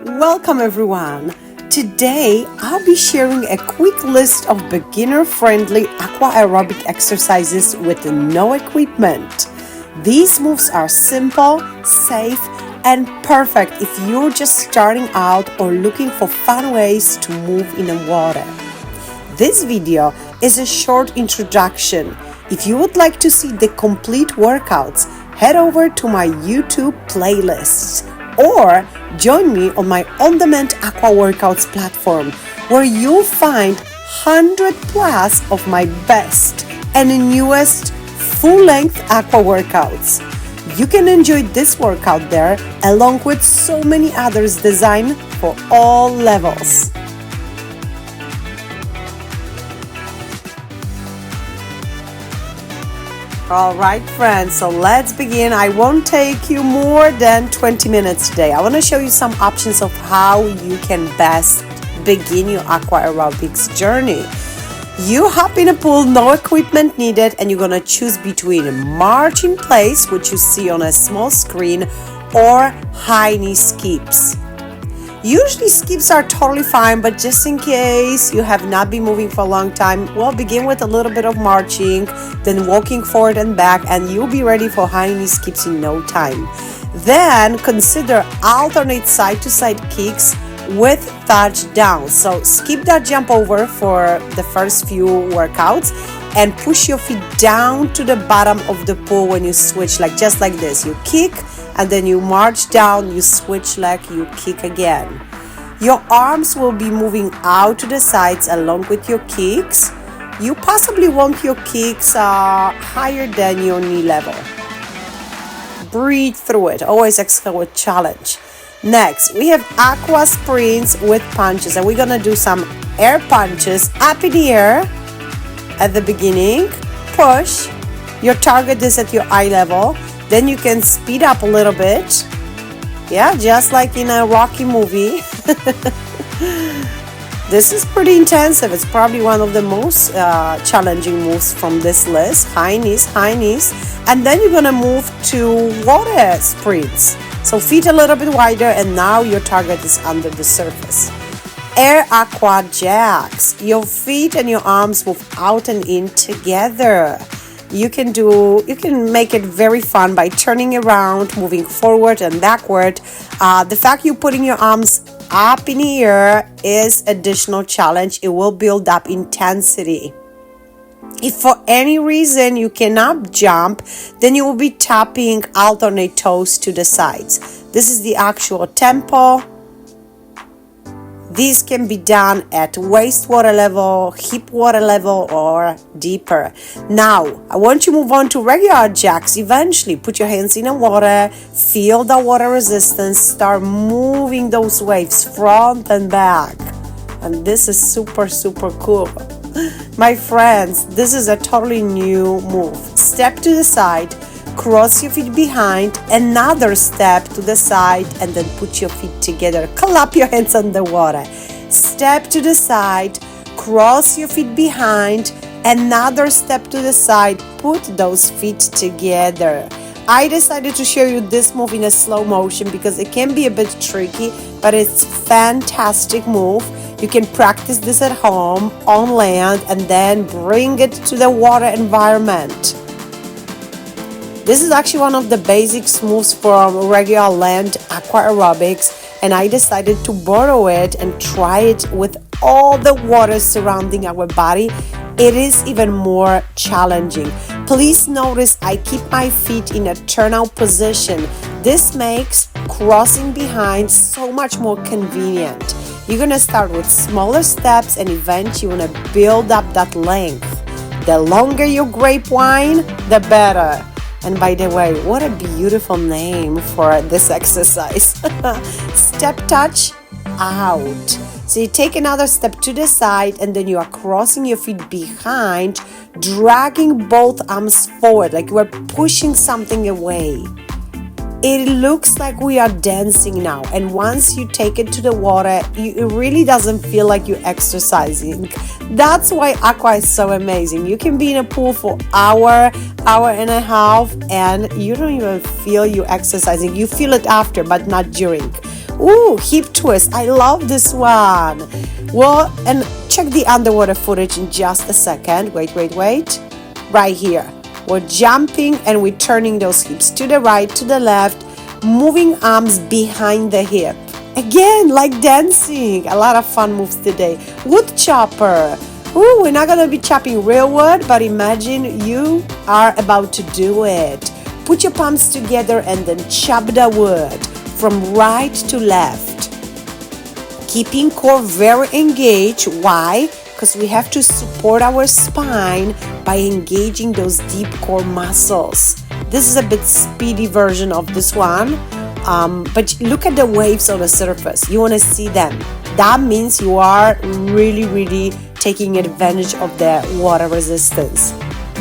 Welcome everyone! Today I'll be sharing a quick list of beginner-friendly aqua aerobic exercises with no equipment. These moves are simple, safe, and perfect if you're just starting out or looking for fun ways to move in the water. This video is a short introduction. If you would like to see the complete workouts, head over to my YouTube playlist or join me on my On-Demand Aqua Workouts Platform, where you'll find 100 plus of my best and newest full-length aqua workouts. You can enjoy this workout there along with so many others designed for all levels. Alright friends, so let's begin. I won't take you more than 20 minutes today. I want to show you some options of how you can best begin your aqua aerobics journey. You hop in a pool, no equipment needed, and you're going to choose between march in place, which you see on a small screen, or high knee skips. Usually skips are totally fine, but just in case you have not been moving for a long time, we'll begin with a little bit of marching, then walking forward and back, and you'll be ready for high knee skips in no time. Then consider alternate side-to-side kicks with touchdown. So skip that jump over for the first few workouts and push your feet down to the bottom of the pool when you switch, like just like this. You kick and then you march down, you switch leg, you kick again. Your arms will be moving out to the sides along with your kicks. You possibly want your kicks higher than your knee level. Breathe through it. Always exhale with challenge. Next, we have aqua sprints with punches, and we're gonna do some air punches up in the air at the beginning. Push. Your target is at your eye level. Then you can speed up a little bit. Yeah, just like in a Rocky movie. This is pretty intensive. It's probably one of the most challenging moves from this list. High knees. And then you're gonna move to water sprints. So feet a little bit wider, and now your target is under the surface. Air aqua jacks. Your feet and your arms move out and in together. You can make it very fun by turning around, moving forward and backward. The fact you're putting your arms up in the air is additional challenge. It will build up intensity. If for any reason you cannot jump, then you will be tapping alternate toes to the sides. This is the actual tempo. These can be done at waist water level, hip water level, or deeper. Now, I want you to move on to regular jacks eventually. Put your hands in the water, feel the water resistance, start moving those waves front and back. And this is super, super cool. My friends, this is a totally new move. Step to the side, cross your feet behind, another step to the side, and then put your feet together. Clap your hands on the water. Step to the side, cross your feet behind, another step to the side, put those feet together. I decided to show you this move in a slow motion because it can be a bit tricky, but it's a fantastic move. You can practice this at home, on land, and then bring it to the water environment. This is actually one of the basic moves from regular land aqua aerobics, and I decided to borrow it and try it with all the water surrounding our body. It is even more challenging. Please notice I keep my feet in a turnout position. This makes crossing behind so much more convenient. You're going to start with smaller steps, and eventually you want to build up that length. The longer your grape wine, the better. And by the way, what a beautiful name for this exercise. Step touch out. So you take another step to the side, and then you are crossing your feet behind, dragging both arms forward like you are pushing something away. it looks like we are dancing now, and once you take it to the water, it really doesn't feel like you're exercising. That's why aqua is so amazing. You can be in a pool for hour and a half, and you don't even feel you exercising. You feel it after, but not during. Ooh, hip twist. I love this one. Well, and check the underwater footage in just a second. Wait. Right here. We're jumping and we're turning those hips to the right, to the left, moving arms behind the hip. Again, like dancing. A lot of fun moves today. Wood chopper. Ooh, we're not going to be chopping real wood, but imagine you are about to do it. Put your palms together and then chop the wood from right to left. Keeping core very engaged. Why? Because we have to support our spine by engaging those deep core muscles. This is a bit speedy version of this one, but look at the waves on the surface. You want to see them. That means you are really taking advantage of the water resistance.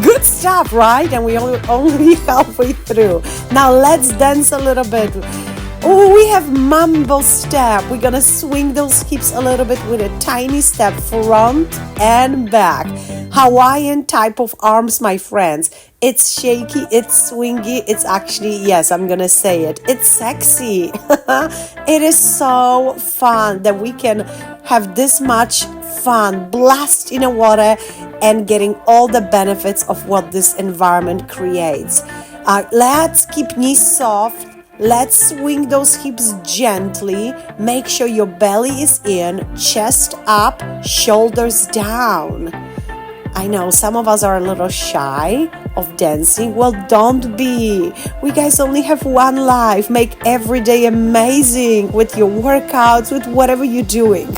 Good stuff, right? And we're only halfway through. Now let's dance a little bit. Oh, we have mambo step. We're gonna swing those hips a little bit with a tiny step front and back. Hawaiian type of arms, my friends. It's shaky, it's swingy, it's actually, yes, I'm gonna say it, it's sexy. It is so fun that we can have this much fun, blast in the water and getting all the benefits of what this environment creates. Let's keep knees soft. Let's swing those hips gently. Make sure your belly is in, chest up, shoulders down. I know some of us are a little shy of dancing. Well, don't be. We guys only have one life. Make every day amazing with your workouts, with whatever you're doing.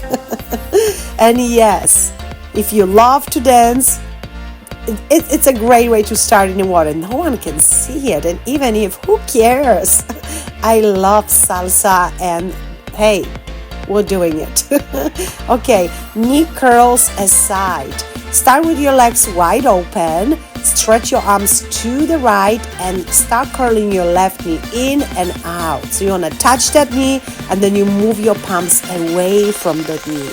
And yes, if you love to dance, it's a great way to start in the water. No one can see it, and even if, who cares? I love salsa, and hey, we're doing it. Okay, knee curls aside. Start with your legs wide open. Stretch your arms to the right and start curling your left knee in and out. So you want to touch that knee and then you move your palms away from the knee.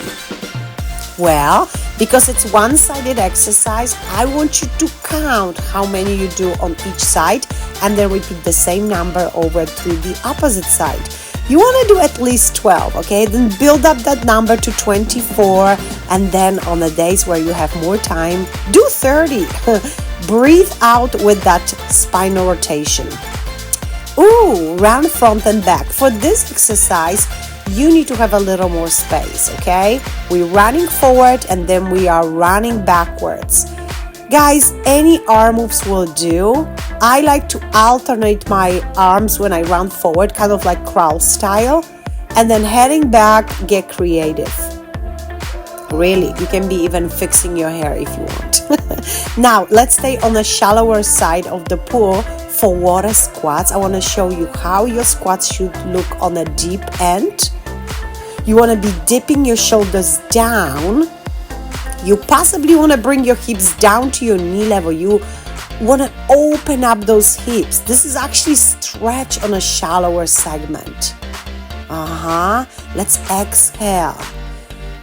Well, because it's one-sided exercise, I want you to count how many you do on each side and then repeat the same number over to the opposite side. You want to do at least 12, okay? Then build up that number to 24, and then on the days where you have more time, do 30. Breathe out with that spinal rotation. Ooh, round front and back. For this exercise, you need to have a little more space, okay? We're running forward and then we are running backwards. Guys, any arm moves will do. I like to alternate my arms when I run forward, kind of like crawl style, and then heading back, get creative. Really, you can be even fixing your hair if you want. Now, let's stay on the shallower side of the pool for water squats. I want to show you how your squats should look on the deep end. You want to be dipping your shoulders down. You possibly want to bring your hips down to your knee level. You want to open up those hips. This is actually stretch on a shallower segment. Let's exhale.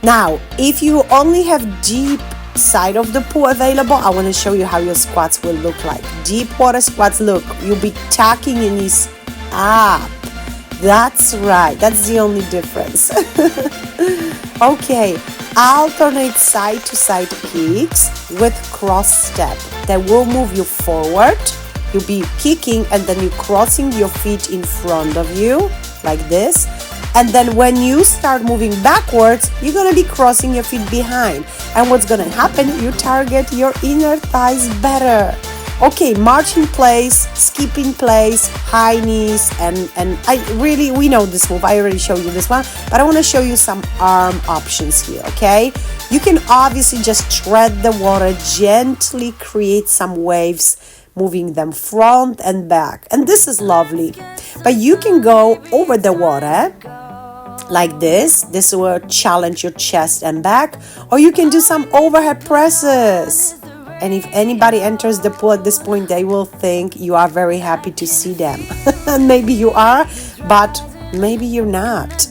Now, if you only have deep side of the pool available, I want to show you how your squats will look like. Deep water squats, look, you'll be tucking your knees up. That's right, that's the only difference. Okay, alternate side to side kicks with cross step. That will move you forward. You'll be kicking and then you're crossing your feet in front of you like this. And then when you start moving backwards, you're going to be crossing your feet behind. And what's going to happen, you target your inner thighs better. Okay, march in place, skip in place, high knees, and we know this move. I already showed you this one, but I want to show you some arm options here, okay? You can obviously just tread the water, gently create some waves, moving them front and back. And this is lovely. But you can go over the water like this. This will challenge your chest and back. Or you can do some overhead presses. And if anybody enters the pool at this point, they will think you are very happy to see them. And maybe you are, but maybe you're not.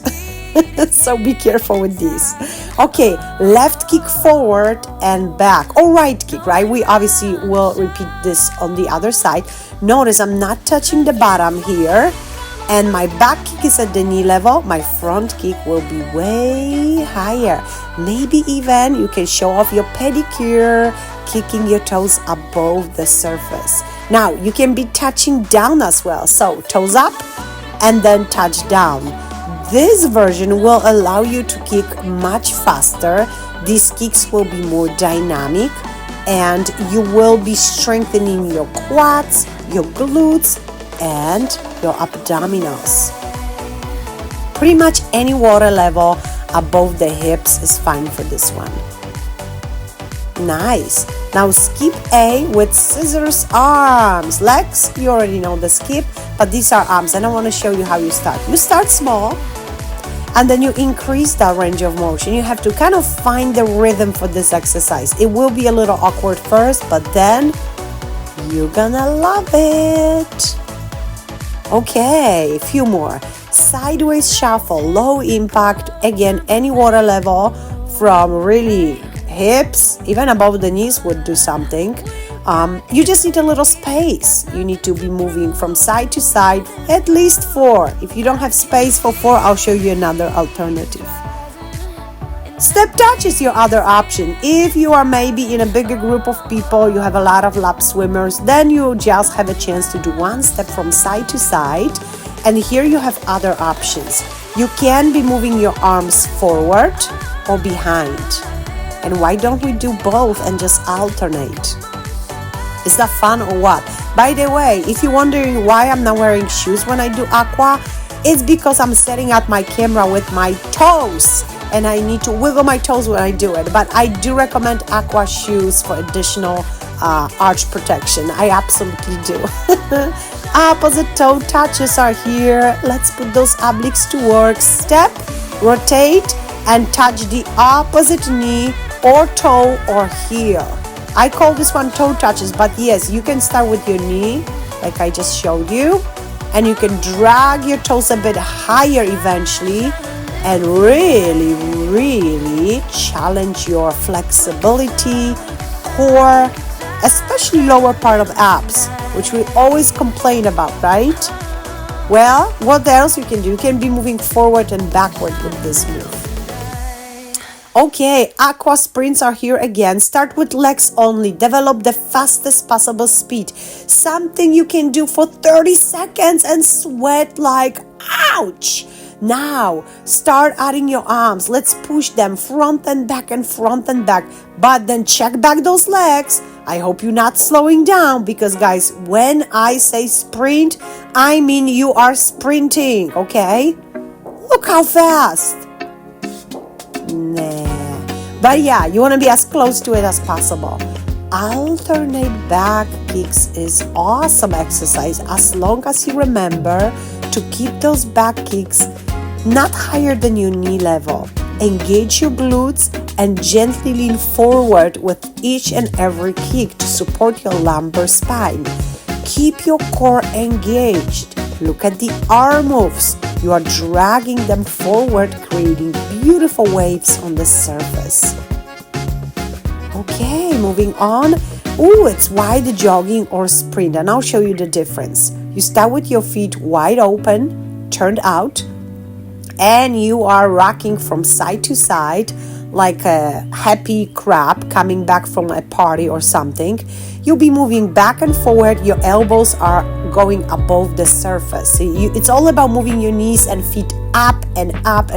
So be careful with these. Okay, left kick forward and back, or right kick, right? We obviously will repeat this on the other side. Notice I'm not touching the bottom here, and my back kick is at the knee level. My front kick will be way higher. Maybe even you can show off your pedicure, kicking your toes above the surface. Now you can be touching down as well, so toes up and then touch down. This version will allow you to kick much faster. These kicks will be more dynamic, and you will be strengthening your quads, your glutes, and your abdominals. Pretty much any water level above the hips is fine for this one. Nice. Now skip A with scissors arms. Legs, you already know the skip, but these are arms, and I want to show you how you start. You start small, and then you increase that range of motion. You have to kind of find the rhythm for this exercise. It will be a little awkward first, but then you're gonna love it. Okay, a few more. Sideways shuffle, low impact. Again, any water level from really hips, even above the knees would do something. You just need a little space. You need to be moving from side to side, at least 4. If you don't have space for 4, I'll show you another alternative. Step touch is your other option. If you are maybe in a bigger group of people, you have a lot of lap swimmers, then you just have a chance to do one step from side to side. And here you have other options. You can be moving your arms forward or behind. And why don't we do both and just alternate? Is that fun or what? By the way, if you're wondering why I'm not wearing shoes when I do aqua, it's because I'm setting up my camera with my toes, and I need to wiggle my toes when I do it. But I do recommend aqua shoes for additional arch protection. I absolutely do. Opposite toe touches are here. Let's put those obliques to work. Step, rotate, and touch the opposite knee or toe or heel. I call this one toe touches, but yes, you can start with your knee, like I just showed you, and you can drag your toes a bit higher eventually and really, really challenge your flexibility, core, especially lower part of abs, which we always complain about, right? Well, what else you can do? You can be moving forward and backward with this move. Okay, aqua sprints are here again. Start with legs only. Develop the fastest possible speed. Something you can do for 30 seconds and sweat like ouch. Now, start adding your arms. Let's push them front and back and front and back. But then check back those legs. I hope you're not slowing down, because guys, when I say sprint, I mean you are sprinting, okay? Look how fast. Nah. But yeah, you want to be as close to it as possible. Alternate back kicks is awesome exercise as long as you remember to keep those back kicks not higher than your knee level. Engage your glutes and gently lean forward with each and every kick to support your lumbar spine. Keep your core engaged. Look at the arm moves. You are dragging them forward, creating beautiful waves on the surface. Okay, moving on. Ooh, it's wide jogging or sprint, and I'll show you the difference. You start with your feet wide open, turned out, and you are rocking from side to side like a happy crab coming back from a party or something. You'll be moving back and forward. Your elbows are going above the surface. It's all about moving your knees and feet up and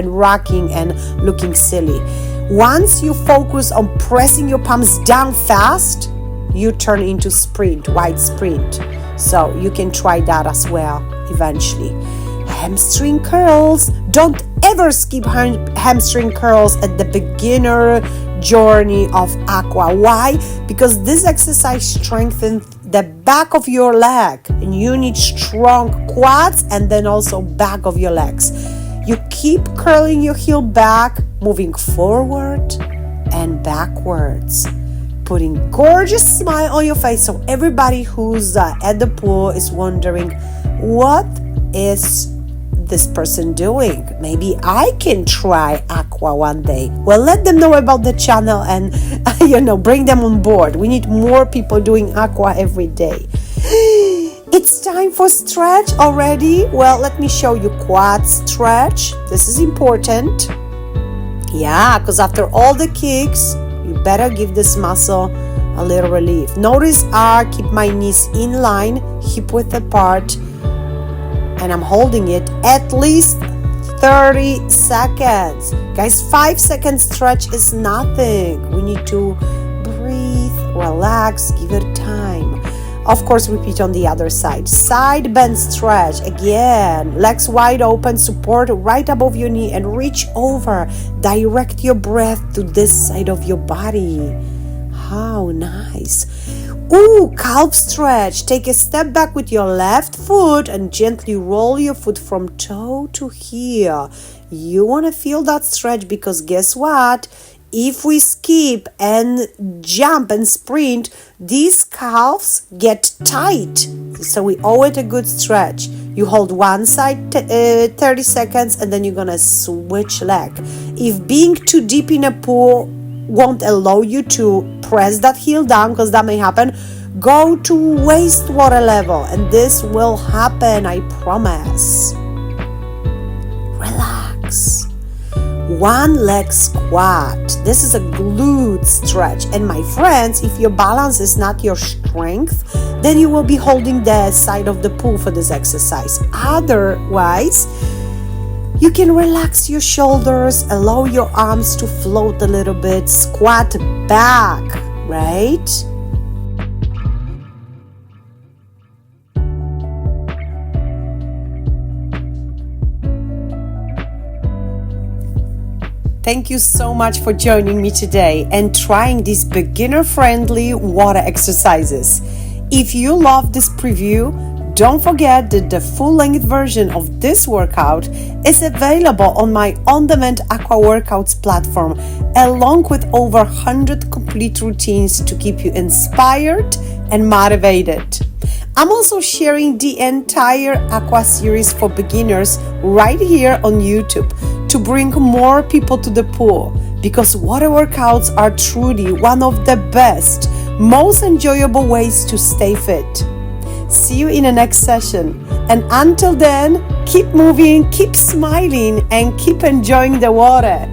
rocking and looking silly. Once you focus on pressing your palms down fast, you turn into sprint, wide sprint. So you can try that as well eventually. Hamstring curls. Don't ever skip hamstring curls at the beginner journey of aqua. Why? Because this exercise strengthens the back of your leg, and you need strong quads and then also back of your legs. You keep curling your heel back, moving forward and backwards. putting gorgeous smile on your face. So everybody who's at the pool is wondering, what is this person doing? Maybe I can try aqua one day. Well, let them know about the channel and bring them on board. We need more people doing aqua every day. It's time for stretch already. Well, let me show you quad stretch. This is important. Yeah, because after all the kicks, you better give this muscle a little relief. Notice I keep my knees in line, hip width apart, and I'm holding it at least 30 seconds. Guys, 5 second stretch is nothing. We need to breathe, relax, give it time. Of course, repeat on the other side. Side bend stretch. Again, legs wide open, support right above your knee and reach over. Direct your breath to this side of your body. How nice. Ooh, calf stretch. Take a step back with your left foot and gently roll your foot from toe to heel. You want to feel that stretch because guess what? If we skip and jump and sprint, these calves get tight. So we owe it a good stretch. You hold one side 30 seconds and then you're going to switch leg. If being too deep in a pool won't allow you to press that heel down, because that may happen, go to waist water level and this will happen, I promise. Relax. One leg squat. This is a glute stretch. And my friends, if your balance is not your strength, then you will be holding the side of the pool for this exercise. Otherwise, you can relax your shoulders, allow your arms to float a little bit, squat back, right? Thank you so much for joining me today and trying these beginner-friendly water exercises. If you love this preview, don't forget that the full-length version of this workout is available on my On-Demand Aqua Workouts platform, along with over 100 complete routines to keep you inspired and motivated. I'm also sharing the entire Aqua series for beginners right here on YouTube to bring more people to the pool, because water workouts are truly one of the best, most enjoyable ways to stay fit. See you in the next session. And until then, keep moving, keep smiling, and keep enjoying the water.